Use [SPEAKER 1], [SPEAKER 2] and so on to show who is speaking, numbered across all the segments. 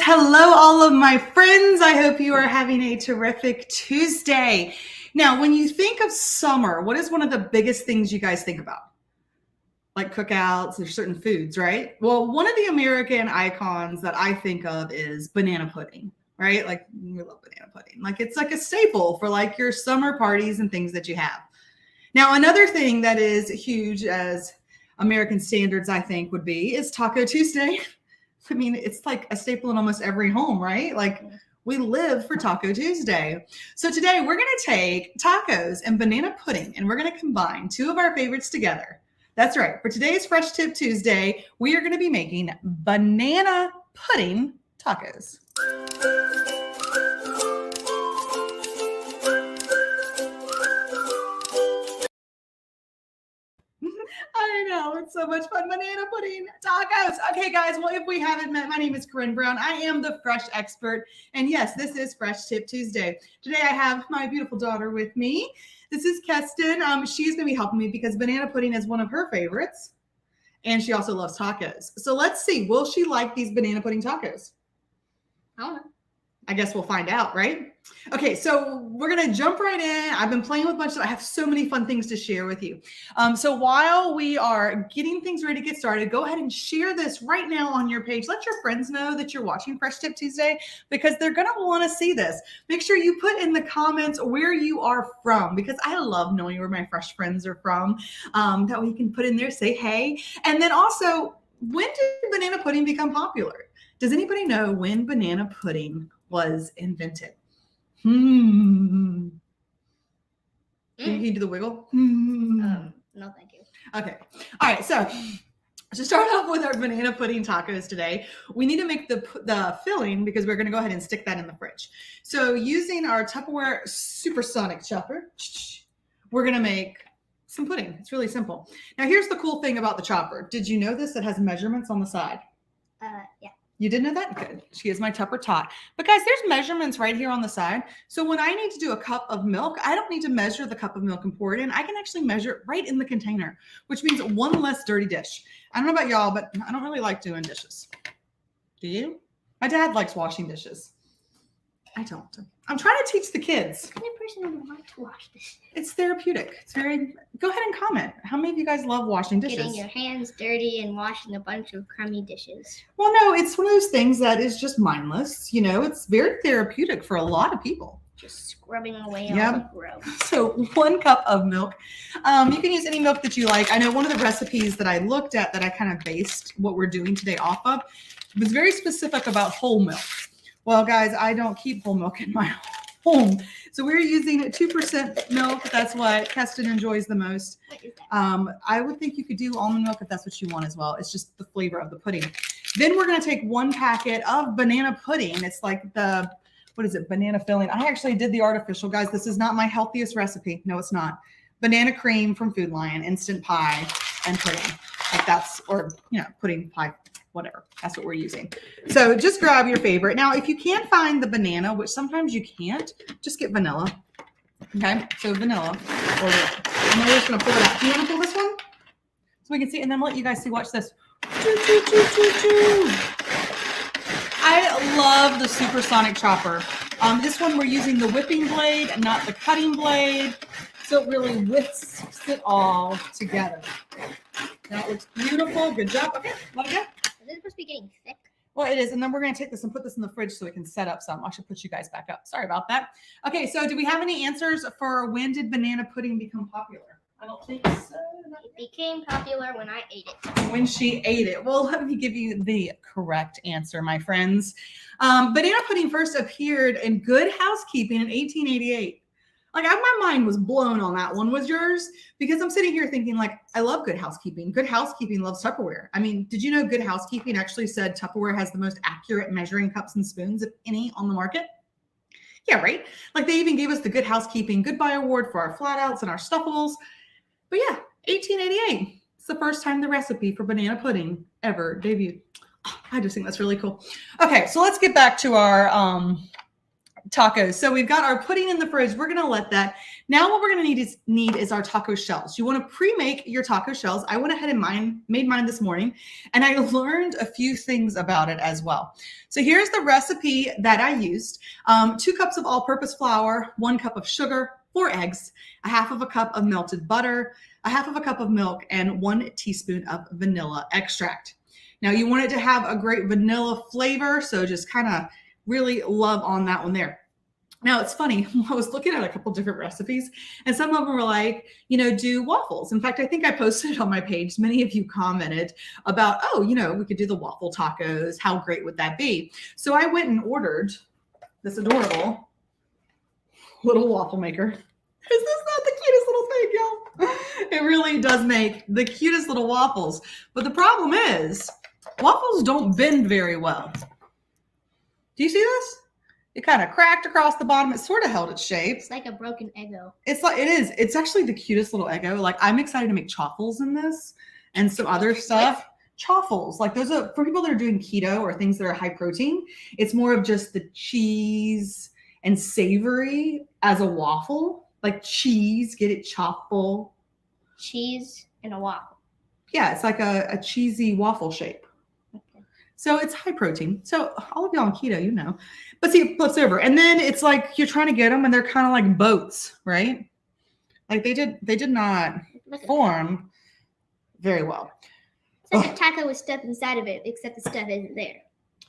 [SPEAKER 1] Hello, all of my friends. I hope you are having a terrific Tuesday. Now, when you think of summer, what is one of the biggest things you guys think about? Like cookouts or certain foods, right? Well, one of the American icons that I think of is banana pudding, right? Like we love banana pudding. Like it's like a staple for like your summer parties and things that you have. Now, another thing that is huge as American standards, I think, would be is Taco Tuesday. I mean, it's like a staple in almost every home, right? Like we live for Taco Tuesday. So today we're going to take tacos and banana pudding and we're going to combine two of our favorites together. That's right. For today's Fresh Tip Tuesday, we are going to be making banana pudding tacos. I know, it's so much fun. Banana pudding tacos. Okay, guys, well, if we haven't met, my name is Corinne Brown. I am the fresh expert. And yes, this is Fresh Tip Tuesday. Today I have my beautiful daughter with me. This is Keston. She's going to be helping me because banana pudding is one of her favorites. And she also loves tacos. So let's see, will she like these banana pudding tacos? I don't know. I guess we'll find out, right? Okay, so we're going to jump right in. I've been playing with a bunch of, I have so many fun things to share with you. So while we are getting things ready to get started, go ahead and share this right now on your page. Let your friends know that you're watching Fresh Tip Tuesday because they're going to want to see this. Make sure you put in the comments where you are from because I love knowing where my fresh friends are from. That way you can put in there, say hey. And then also, when did banana pudding become popular? Does anybody know when banana pudding was invented? Can you do the wiggle?
[SPEAKER 2] No, thank you.
[SPEAKER 1] Okay. All right. So to start off with our banana pudding tacos today, we need to make the filling because we're going to go ahead and stick that in the fridge. So using our Tupperware supersonic chopper, we're going to make some pudding. It's really simple. Now, here's the cool thing about the chopper. Did you know this? It has measurements on the side.
[SPEAKER 2] Yeah.
[SPEAKER 1] You did know that? Good. She is my Tupper tot. But guys, there's measurements right here on the side. So when I need to do a cup of milk, I don't need to measure the cup of milk and pour it in. I can actually measure it right in the container, which means one less dirty dish. I don't know about y'all, but I don't really like doing dishes. Do you? My dad likes washing dishes. I don't. I'm trying to teach the kids.
[SPEAKER 2] The only person who would like to wash dishes.
[SPEAKER 1] It's therapeutic. It's very, go ahead and comment. How many of you guys love washing dishes?
[SPEAKER 2] Getting your hands dirty and washing a bunch of crummy dishes.
[SPEAKER 1] Well, no, it's one of those things that is just mindless. You know, it's very therapeutic for a lot of people.
[SPEAKER 2] Just scrubbing away all the grub.
[SPEAKER 1] So 1 cup of milk. You can use any milk that you like. I know one of the recipes that I looked at that I kind of based what we're doing today off of was very specific about whole milk. Well, guys, I don't keep whole milk in my home. So we're using 2% milk. That's what Keston enjoys the most.
[SPEAKER 2] What is that?
[SPEAKER 1] I would think you could do almond milk if that's what you want as well. It's just the flavor of the pudding. Then we're going to take 1 packet of banana pudding. It's like the, what is it, banana filling. I actually did the artificial, guys. This is not my healthiest recipe. No, it's not. Banana cream from Food Lion, instant pie, and pudding. Like that's, or, you know, pudding pie. Whatever. That's what we're using. So just grab your favorite. Now, if you can't find the banana, which sometimes you can't, just get vanilla. Okay. So vanilla. And then we're just going to pull it out. Do you want to pull this one? So we can see, and then let you guys see. Watch this. I love the supersonic chopper. This one we're using the whipping blade and not the cutting blade. So it really whisks it all together. Now it looks beautiful. Good job. Okay. Let it go.
[SPEAKER 2] Is it supposed to be getting thick?
[SPEAKER 1] Well, it is. And then we're going to take this and put this in the fridge so we can set up some. I should put you guys back up. Sorry about that. Okay, so do we have any answers for when did banana pudding become popular? I don't think so.
[SPEAKER 2] It became popular when I ate it.
[SPEAKER 1] When she ate it. Well, let me give you the correct answer, my friends. Banana pudding first appeared in Good Housekeeping in 1888. Like my mind was blown on that one. Was yours? Because I'm sitting here thinking like, I love Good Housekeeping. Good Housekeeping loves Tupperware. I mean, did you know Good Housekeeping actually said Tupperware has the most accurate measuring cups and spoons of any on the market? Yeah, right? Like they even gave us the Good Housekeeping Goodbye Award for our flat outs and our stuffables. But yeah, 1888. It's the first time the recipe for banana pudding ever debuted. Oh, I just think that's really cool. Okay, so let's get back to our tacos. So we've got our pudding in the fridge. We're going to let that. Now what we're going to need is our taco shells. You want to pre-make your taco shells. I went ahead and made mine this morning, and I learned a few things about it as well. So here's the recipe that I used. 2 cups of all-purpose flour, 1 cup of sugar, 4 eggs, 1/2 cup of melted butter, 1/2 cup of milk, and 1 teaspoon of vanilla extract. Now you want it to have a great vanilla flavor, so just kind of really love on that one there. Now it's funny, I was looking at a couple different recipes and some of them were like, do waffles. In fact, I think I posted it on my page. Many of you commented about, we could do the waffle tacos. How great would that be? So I went and ordered this adorable little waffle maker. Is this not the cutest little thing, y'all? It really does make the cutest little waffles. But the problem is waffles don't bend very well. Do you see this? It kind of cracked across the bottom. It sort of held its shape.
[SPEAKER 2] It's like a broken Eggo.
[SPEAKER 1] It is. It's actually the cutest little Eggo. Like, I'm excited to make chaffles in this and some other stuff. Chaffles. Like, those are for people that are doing keto or things that are high protein. It's more of just the cheese and savory as a waffle. Like cheese. Get it? Chaffle.
[SPEAKER 2] Cheese and a waffle.
[SPEAKER 1] Yeah, it's like a cheesy waffle shape. So it's high protein. So all of y'all on keto, But see, it flips over. And then it's like you're trying to get them and they're kind of like boats, right? Like they did not form very well.
[SPEAKER 2] It's like a taco with stuff inside of it, except the stuff isn't there.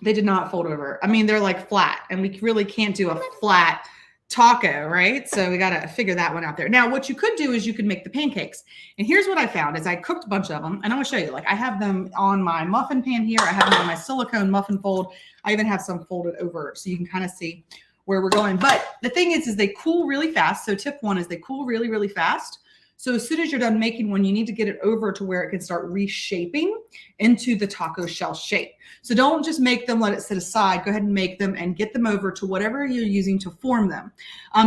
[SPEAKER 1] They did not fold over. I mean, they're like flat, and we really can't do a flat taco, right? So we got to figure that one out there. Now, what you could do is you could make the pancakes. And here's what I found is I cooked a bunch of them, and I'm going to show you. Like, I have them on my muffin pan here. I have them on my silicone muffin fold. I even have some folded over so you can kind of see where we're going. But the thing is they cool really fast. So tip 1 is they cool really, really fast. So as soon as you're done making one, you need to get it over to where it can start reshaping into the taco shell shape. So don't just make them, let it sit aside. Go ahead and make them and get them over to whatever you're using to form them.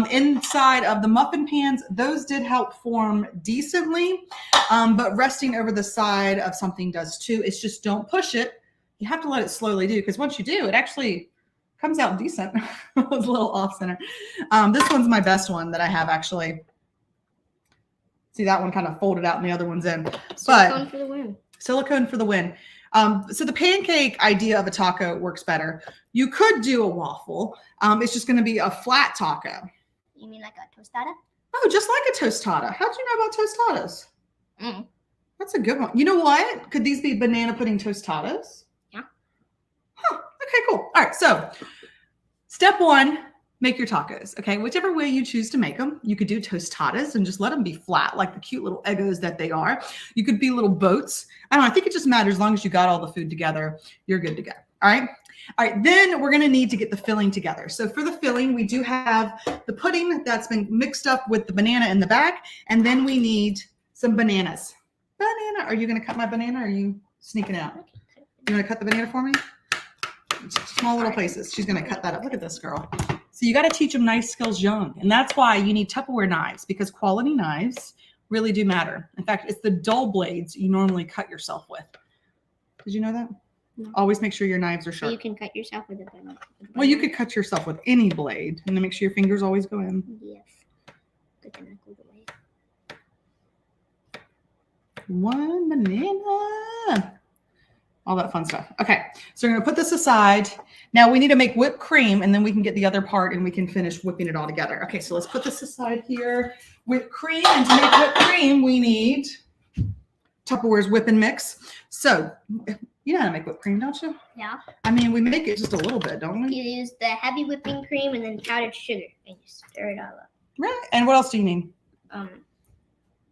[SPEAKER 1] Inside of the muffin pans, those did help form decently, but resting over the side of something does too. It's just don't push it. You have to let it slowly do, because once you do, it actually comes out decent. It was a little off center. This one's my best one that I have actually. See, that one kind of folded out and the other one's in.
[SPEAKER 2] Silicone for the win.
[SPEAKER 1] Silicone for the win. So the pancake idea of a taco works better. You could do a waffle. It's just going to be a flat taco.
[SPEAKER 2] You mean like a tostada?
[SPEAKER 1] Oh, just like a tostada. How'd you know about tostadas?
[SPEAKER 2] Mm.
[SPEAKER 1] That's a good one. You know what? Could these be banana pudding tostadas?
[SPEAKER 2] Yeah.
[SPEAKER 1] Huh. Okay, cool. All right. So step 1. Make your tacos, okay? Whichever way you choose to make them. You could do tostadas and just let them be flat, like the cute little Eggos that they are. You could be little boats. I don't know. I think it just matters as long as you got all the food together, you're good to go. All right. All right. Then we're going to need to get the filling together. So for the filling, we do have the pudding that's been mixed up with the banana in the back. And then we need some bananas. Banana. Are you going to cut my banana or are you sneaking out? You want to cut the banana for me? Small little places. She's going to cut that up. Look at this girl. So you got to teach them knife skills young. And that's why you need Tupperware knives, because quality knives really do matter. In fact, it's the dull blades you normally cut yourself with. Did you know that?
[SPEAKER 2] No.
[SPEAKER 1] Always make sure your knives are sharp.
[SPEAKER 2] So you can cut yourself with a banana.
[SPEAKER 1] Well, you could cut yourself with any blade and then make sure your fingers always go in.
[SPEAKER 2] Yes. But then I go away.
[SPEAKER 1] One banana. All that fun stuff. Okay, so we're going to put this aside. Now we need to make whipped cream, and then we can get the other part and we can finish whipping it all together. Okay, so let's put this aside here. Whipped cream, and to make whipped cream, we need Tupperware's whip and mix. So you know how to make whipped cream, don't you?
[SPEAKER 2] Yeah.
[SPEAKER 1] I mean, we make it just a little bit, don't we?
[SPEAKER 2] You use the heavy whipping cream and then powdered sugar, and you stir it all up.
[SPEAKER 1] Right. And what else do you need?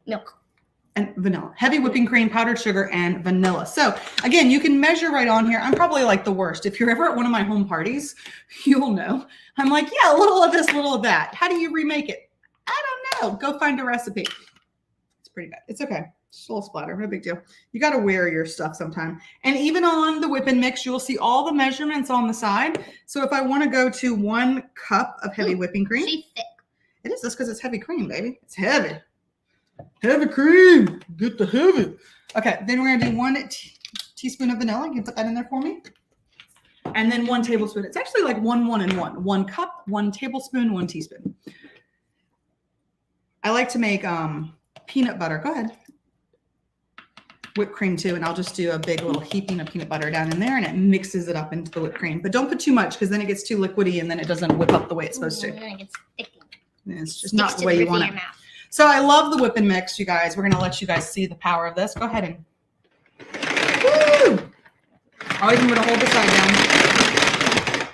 [SPEAKER 2] Milk.
[SPEAKER 1] And vanilla. Heavy whipping cream, powdered sugar, and vanilla. So again, you can measure right on here. I'm probably like the worst. If you're ever at one of my home parties, you'll know. I'm like, yeah, a little of this, a little of that. How do you remake it? I don't know. Go find a recipe. It's pretty bad. It's okay. Just a little splatter. No big deal. You got to wear your stuff sometime. And even on the whip and mix, you'll see all the measurements on the side. So if I want to go to 1 cup of heavy whipping cream.
[SPEAKER 2] She's thick.
[SPEAKER 1] It is just because it's heavy cream, baby. It's heavy. Heavy cream. Get the heavy. Okay, then we're going to do 1 teaspoon of vanilla. Can you put that in there for me? And then 1 tablespoon. It's actually like 1, 1, and 1. 1 cup, 1 tablespoon, 1 teaspoon. I like to make peanut butter. Go ahead. Whipped cream too, and I'll just do a big little heaping of peanut butter down in there, and it mixes it up into the whipped cream. But don't put too much because then it gets too liquidy and then it doesn't whip up the way it's supposed to.
[SPEAKER 2] And then it gets sticky.
[SPEAKER 1] And it's just not the way you want it.
[SPEAKER 2] Mouth.
[SPEAKER 1] So I love the whip and mix, you guys. We're gonna let you guys see the power of this. Go ahead and woo! Always remember to hold the side down.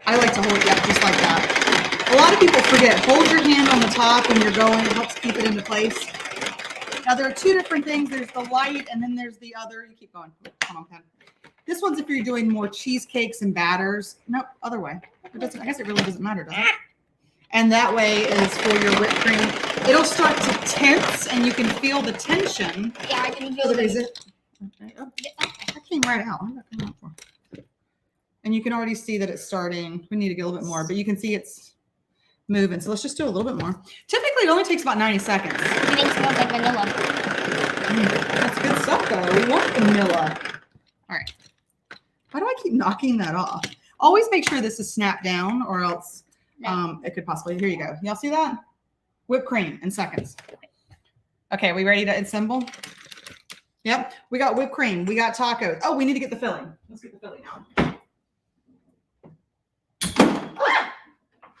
[SPEAKER 1] I like to hold it, yeah, just like that. A lot of people forget, hold your hand on the top when you're going. It helps keep it into place. Now, there are 2 different things. There's the light, and then there's the other. You keep going. Come on, Pen. This one's if you're doing more cheesecakes and batters. Nope, other way. It doesn't. I guess it really doesn't matter, does it? And that way is for your whipped cream. It'll start to tense, and you can feel the tension.
[SPEAKER 2] Yeah, I can feel
[SPEAKER 1] it. Okay. Oh, that came right out. What did that come out for? And you can already see that it's starting. We need to get a little bit more, but you can see it's moving. So let's just do a little bit more. Typically, it only takes about 90 seconds.
[SPEAKER 2] Everything smells like vanilla.
[SPEAKER 1] That's good stuff, though. We want vanilla. All right. Why do I keep knocking that off? Always make sure this is snapped down, or else it could possibly. Here you go. Y'all see that? Whipped cream in seconds. Okay, we ready to assemble? Yep. We got whipped cream. We got tacos. Oh, we need to get the filling. Let's get the filling now. Ah!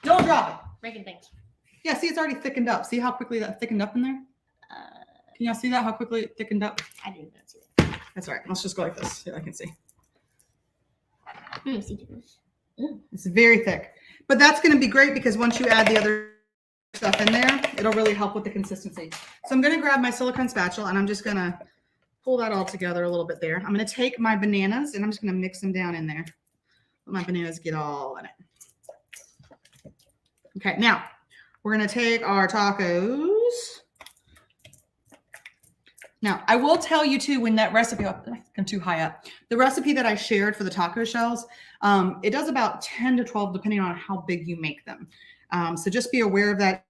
[SPEAKER 1] Don't drop it.
[SPEAKER 2] Breaking things.
[SPEAKER 1] Yeah, see, it's already thickened up. See how quickly that thickened up in there? Can y'all see that? How quickly it thickened up?
[SPEAKER 2] I didn't see that.
[SPEAKER 1] That's all right. Let's just go like this so I can see. It's very thick. But that's going to be great because once you add the other stuff in there, it'll really help with the consistency. So I'm going to grab my silicone spatula and I'm just going to pull that all together a little bit there. I'm going to take my bananas and I'm just going to mix them down in there. Let my bananas get all in it. Okay, now we're going to take our tacos. Now, I will tell you too, when that recipe, I'm too high up. The recipe that I shared for the taco shells, it does about 10 to 12, depending on how big you make them. So just be aware of that.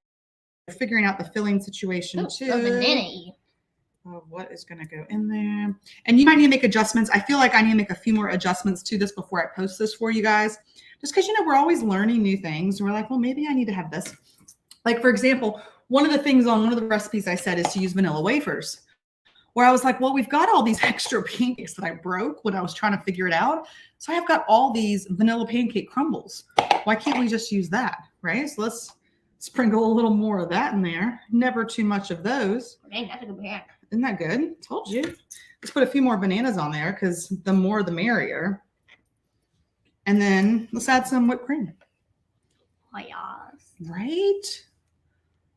[SPEAKER 1] Figuring out the filling situation too.
[SPEAKER 2] A banana.
[SPEAKER 1] What is going to go in there? And you might need to make adjustments. I feel like I need to make a few more adjustments to this before I post this for you guys. Just because, we're always learning new things. And we're like, well, maybe I need to have this. Like, for example, one of the things on one of the recipes I said is to use vanilla wafers. Where I was like, well, we've got all these extra pancakes that I broke when I was trying to figure it out. So I have got all these vanilla pancake crumbles. Why can't we just use that, right? So let's sprinkle a little more of that in there. Never too much of those.
[SPEAKER 2] Dang, that's a good banana.
[SPEAKER 1] Isn't that good? Told you. Let's put a few more bananas on there because the more the merrier. And then let's add some whipped cream.
[SPEAKER 2] Oh, yes.
[SPEAKER 1] Right?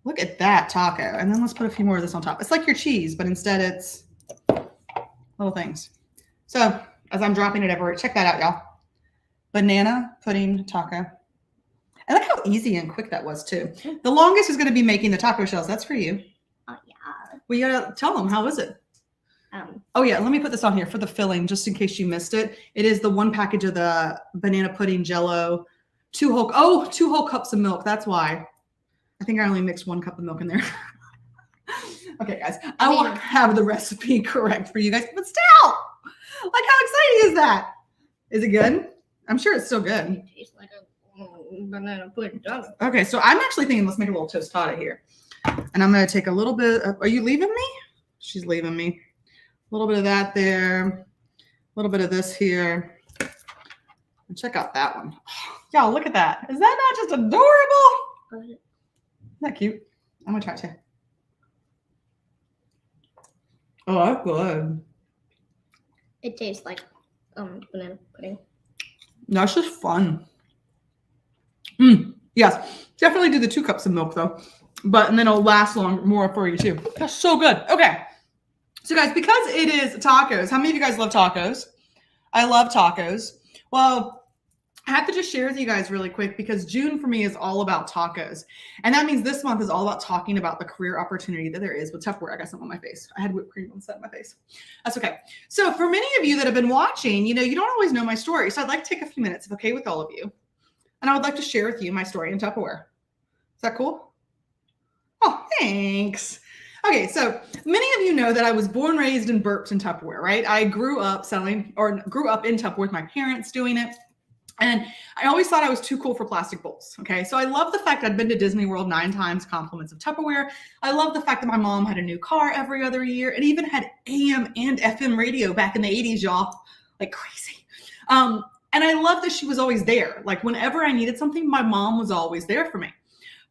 [SPEAKER 1] Look at that taco. And then let's put a few more of this on top. It's like your cheese, but instead it's little things. So as I'm dropping it everywhere, check that out, y'all. Banana pudding taco. I like how easy and quick that was too. The longest is going to be making the taco shells. That's for you.
[SPEAKER 2] Oh, yeah.
[SPEAKER 1] Well, you got to tell them. How is it? Oh, yeah. Let me put this on here for the filling, just in case you missed it. It is the 1 package of the banana pudding Jell-O, 2 whole cups of milk. That's why. I think I only mixed 1 cup of milk in there. Okay, guys. I won't have the recipe correct for you guys, but still, like, how exciting is that? Is it good? I'm sure it's still good.
[SPEAKER 2] It tastes like a banana pudding.
[SPEAKER 1] Okay, so I'm actually thinking let's make a little tostada here. And I'm going to take a little bit of, are you leaving me? She's leaving me. A little bit of that there. A little bit of this here. And check out that one. Oh, y'all, look at that. Is that not just adorable? Isn't that cute? I'm going to try it too. Oh, that's good.
[SPEAKER 2] It tastes like banana pudding.
[SPEAKER 1] No, it's just fun. Yes, definitely do the 2 cups of milk though. And then it'll last more for you too. That's so good. Okay. So guys, because it is tacos, how many of you guys love tacos? I love tacos. Well, I have to just share with you guys really quick because June for me is all about tacos. And that means this month is all about talking about the career opportunity that there is with Tupperware. I got something on my face. I had whipped cream on the side of my face. That's okay. So for many of you that have been watching, you don't always know my story. So I'd like to take a few minutes, if okay with all of you. And I would like to share with you my story in Tupperware. Is that cool? Oh, thanks. Okay, so many of you know that I was born, raised, and burped in Tupperware, right? I grew up in Tupperware with my parents doing it. And I always thought I was too cool for plastic bowls. Okay. So I love the fact I'd been to Disney World 9 times, compliments of Tupperware. I love the fact that my mom had a new car every other year and even had AM and FM radio back in the 80s, y'all, like crazy. And I love that she was always there. Like whenever I needed something, my mom was always there for me.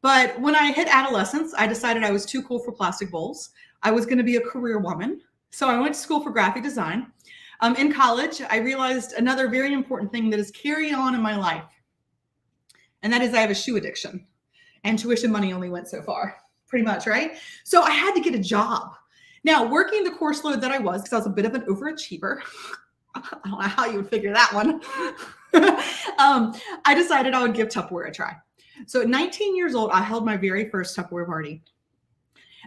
[SPEAKER 1] But when I hit adolescence, I decided I was too cool for plastic bowls. I was going to be a career woman. So I went to school for graphic design. In college, I realized another very important thing that is carried on in my life. And that is I have a shoe addiction. And tuition money only went so far, pretty much, right? So I had to get a job. Now, working the course load that I was, because I was a bit of an overachiever. I don't know how you would figure that one. I decided I would give Tupperware a try. So at 19 years old, I held my very first Tupperware party.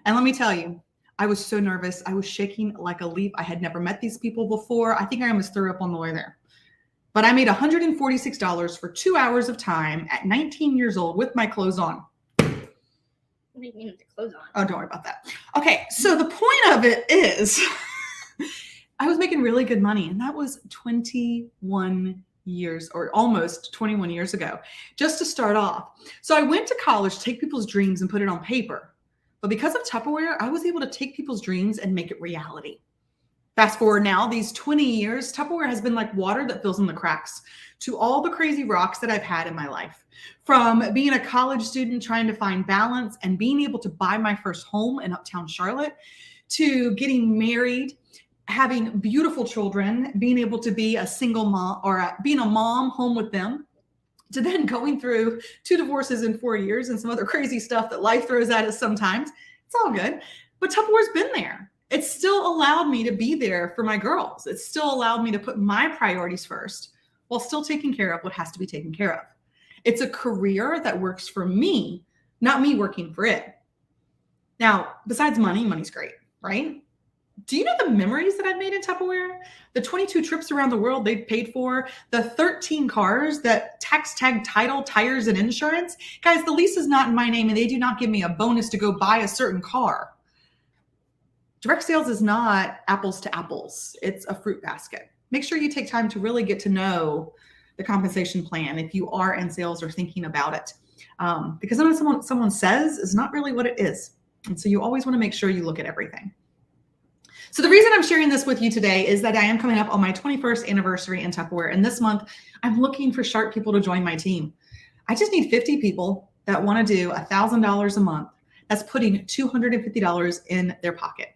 [SPEAKER 1] And let me tell you, I was so nervous. I was shaking like a leaf. I had never met these people before. I think I almost threw up on the way there. But I made $146 for 2 hours of time at 19 years old with my clothes on.
[SPEAKER 2] What do you mean with the clothes on?
[SPEAKER 1] Oh, don't worry about that. Okay, so the point of it is I was making really good money, and that was 21 years or almost 21 years ago, just to start off. So I went to college to take people's dreams and put it on paper. But because of Tupperware, I was able to take people's dreams and make it reality. Fast forward now, these 20 years, Tupperware has been like water that fills in the cracks to all the crazy rocks that I've had in my life. From being a college student trying to find balance and being able to buy my first home in Uptown Charlotte, to getting married, having beautiful children, being able to be a single mom or being a mom home with them, to then going through 2 divorces in 4 years and some other crazy stuff that life throws at us sometimes. It's all good. But Tupperware's been there. It's still allowed me to be there for my girls. It's still allowed me to put my priorities first while still taking care of what has to be taken care of. It's a career that works for me, not me working for it. Now, besides money, money's great, right? Do you know the memories that I've made in Tupperware? The 22 trips around the world they've paid for, the 13 cars that tax tag title, tires, and insurance. Guys, the lease is not in my name and they do not give me a bonus to go buy a certain car. Direct sales is not apples to apples. It's a fruit basket. Make sure you take time to really get to know the compensation plan if you are in sales or thinking about it. Because sometimes someone says is not really what it is. And so you always want to make sure you look at everything. So the reason I'm sharing this with you today is that I am coming up on my 21st anniversary in Tupperware. And this month, I'm looking for sharp people to join my team. I just need 50 people that want to do $1,000 a month. That's putting $250 in their pocket.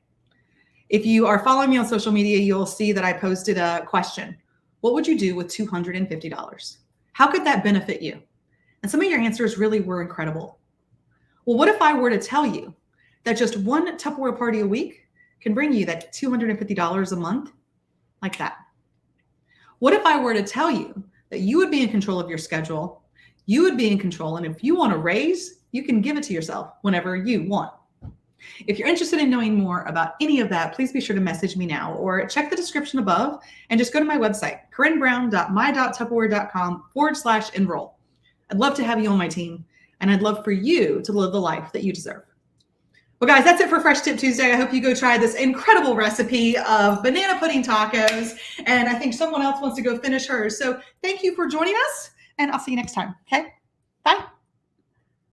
[SPEAKER 1] If you are following me on social media, you'll see that I posted a question. What would you do with $250? How could that benefit you? And some of your answers really were incredible. Well, what if I were to tell you that just one Tupperware party a week can bring you that $250 a month like that? What if I were to tell you that you would be in control of your schedule, you would be in control, and if you want a raise, you can give it to yourself whenever you want? If you're interested in knowing more about any of that, please be sure to message me now or check the description above and just go to my website, corinnebrown.my.tupperware.com/enroll. I'd love to have you on my team, and I'd love for you to live the life that you deserve. Well, guys, that's it for Fresh Tip Tuesday. I hope you go try this incredible recipe of banana pudding tacos. And I think someone else wants to go finish hers. So thank you for joining us, and I'll see you next time. Okay? Bye.